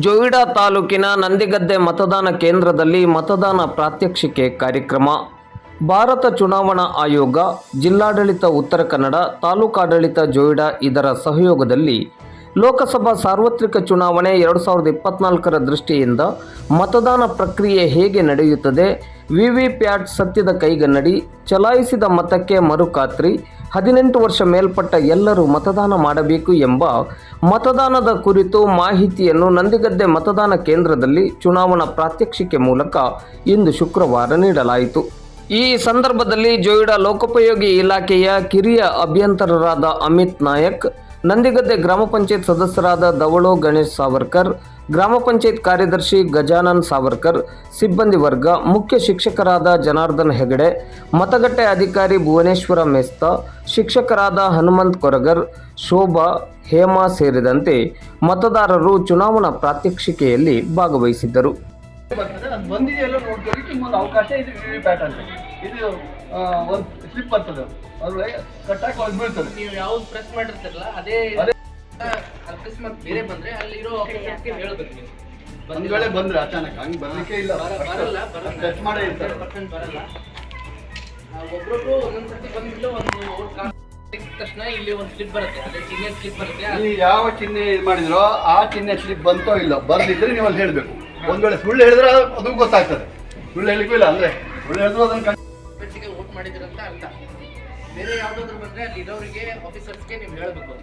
ಜೋಯಿಡಾ ತಾಲೂಕಿನ ನಂದಿಗದ್ದೆ ಮತದಾನ ಕೇಂದ್ರದಲ್ಲಿ ಮತದಾನ ಪ್ರಾತ್ಯಕ್ಷಿಕೆ ಕಾರ್ಯಕ್ರಮ. ಭಾರತ ಚುನಾವಣಾ ಆಯೋಗ, ಜಿಲ್ಲಾಡಳಿತ ಉತ್ತರ ಕನ್ನಡ, ತಾಲೂಕಾಡಳಿತ ಜೋಯಿಡಾ ಇದರ ಸಹಯೋಗದಲ್ಲಿ ಲೋಕಸಭಾ ಸಾರ್ವತ್ರಿಕ ಚುನಾವಣೆ 2024ರ ದೃಷ್ಟಿಯಿಂದ ಮತದಾನ ಪ್ರಕ್ರಿಯೆ ಹೇಗೆ ನಡೆಯುತ್ತದೆ, ವಿವಿಪ್ಯಾಟ್ ಸತ್ಯದ ಕೈಗನ್ನಡಿ, ಚಲಾಯಿಸಿದ ಮತಕ್ಕೆ ಮರುಖಾತ್ರಿ, 18 ವರ್ಷ ಮೇಲ್ಪಟ್ಟ ಎಲ್ಲರೂ ಮತದಾನ ಮಾಡಬೇಕು ಎಂಬ ಮತದಾನದ ಕುರಿತು ಮಾಹಿತಿಯನ್ನು ನಂದಿಗದ್ದೆ ಮತದಾನ ಕೇಂದ್ರದಲ್ಲಿ ಚುನಾವಣಾ ಪ್ರಾತ್ಯಕ್ಷಿಕೆ ಮೂಲಕ ಇಂದು ಶುಕ್ರವಾರ ನೀಡಲಾಯಿತು. ಈ ಸಂದರ್ಭದಲ್ಲಿ ಜೋಯಿಡಾ ಲೋಕೋಪಯೋಗಿ ಇಲಾಖೆಯ ಕಿರಿಯ ಅಭಿಯಂತರರಾದ ಅಮಿತ್ ನಾಯಕ್, ನಂದಿಗದ್ದೆ ಗ್ರಾಮ ಪಂಚಾಯತ್ ಸದಸ್ಯರಾದ ದವಳೋ ಗಣೇಶ್ ಸಾವರ್ಕರ್, ಗ್ರಾಮ ಪಂಚಾಯತ್ ಕಾರ್ಯದರ್ಶಿ ಗಜಾನನ್ ಸಾವರ್ಕರ್, ಸಿಬ್ಬಂದಿ ವರ್ಗ, ಮುಖ್ಯ ಶಿಕ್ಷಕರಾದ ಜನಾರ್ದನ್ ಹೆಗಡೆ, ಮತಗಟ್ಟೆ ಅಧಿಕಾರಿ ಭುವನೇಶ್ವರ ಮೆಸ್ತಾ, ಶಿಕ್ಷಕರಾದ ಹನುಮಂತ್ ಕೊರಗರ್, ಶೋಭಾ, ಹೇಮಾ ಸೇರಿದಂತೆ ಮತದಾರರು ಚುನಾವಣಾ ಪ್ರಾತ್ಯಕ್ಷಿಕೆಯಲ್ಲಿ ಭಾಗವಹಿಸಿದ್ದರು. ಬಂದಿದೆಯಲ್ಲ ನೋಡ್ಕೊಳ್ಳಿಕ್ಕೆ ನಿಮ್ಮೊಂದು ಅವಕಾಶ ಇದು ವಿವಿಪ್ಯಾಟ್ ಅಂತ. ಇದು ಒಂದು ಸ್ಲಿಪ್ ಬರ್ತದೆ, ಅದ್ರೊಳಗೆ ಕಟ್ಟಾಗಿ ಹೋಗಿ ಬೀಳ್ತದೆ. ನೀವು ಯಾವ್ದು ಪ್ರೆಸ್ ಮಾಡಿರ್ತಿರಲ್ಲ ಅದೇ ಅಕಸ್ಮಾತ್ ಬೇರೆ ಬಂದ್ರೆ ಅಲ್ಲಿರೋ ಆಫೀಸರ್ಸ್ಗೆ ಹೇಳ್ಬೇಕು. ನೀವು ಒಂದ್ ವೇಳೆ ಬಂದ್ರೆ ಅಚಾನಕ್ ಹಂಗೆ ಬರ್ಲಿಕ್ಕೆ ಇಲ್ಲ, ಬರಲ್ಲ ಟಚ್ ಮಾಡೇ ಇರ್ತಾರೆ. ಬರಲ್ಲ. ಒಬ್ರೊಬ್ರು ಒಂದೊಂದ್ಸತಿ ಬಂದ್ಬಿಟ್ಟು ಒಂದು ಓಟ್ ಸಿಕ್ಕ ತಕ್ಷಣ ಇಲ್ಲಿ ಒಂದು ಸ್ಲಿಪ್ ಬರುತ್ತೆ, ಅದೇ ಚಿಹ್ನೆ ಸ್ಲಿಪ್ ಬರುತ್ತೆ. ನೀವು ಯಾವ ಚಿಹ್ನೆ ಇದು ಮಾಡಿದ್ರೋ ಆ ಚಿಹ್ನೆ ಸ್ಲಿಪ್ ಬಂತೋ ಇಲ್ಲ, ಬರ್ದಿದ್ರೆ ನೀವು ಅಲ್ಲಿ ಹೇಳ್ಬೇಕು. ಒಂದ್ ವೇಳೆ ಸುಳ್ಳು ಹೇಳಿದ್ರೆ ಅದು ಗೊತ್ತಾಗ್ತದೆ, ಸುಳ್ಳು ಹೇಳಿಕ್ಕೂ ಇಲ್ಲ ಅಂದ್ರೆ ಸುಳ್ಳು ಹೇಳಿದ್ರು ಅದನ್ನ ಓಟ್ ಮಾಡಿದಿರಂತ ಅರ್ಥ. ಬೇರೆ ಯಾವ್ದಾದ್ರು ಬಂದ್ರೆ ಅಲ್ಲಿ ಇರೋರಿಗೆ ಆಫೀಸರ್ಸ್ಗೆ ನೀವು ಹೇಳ್ಬೇಕು.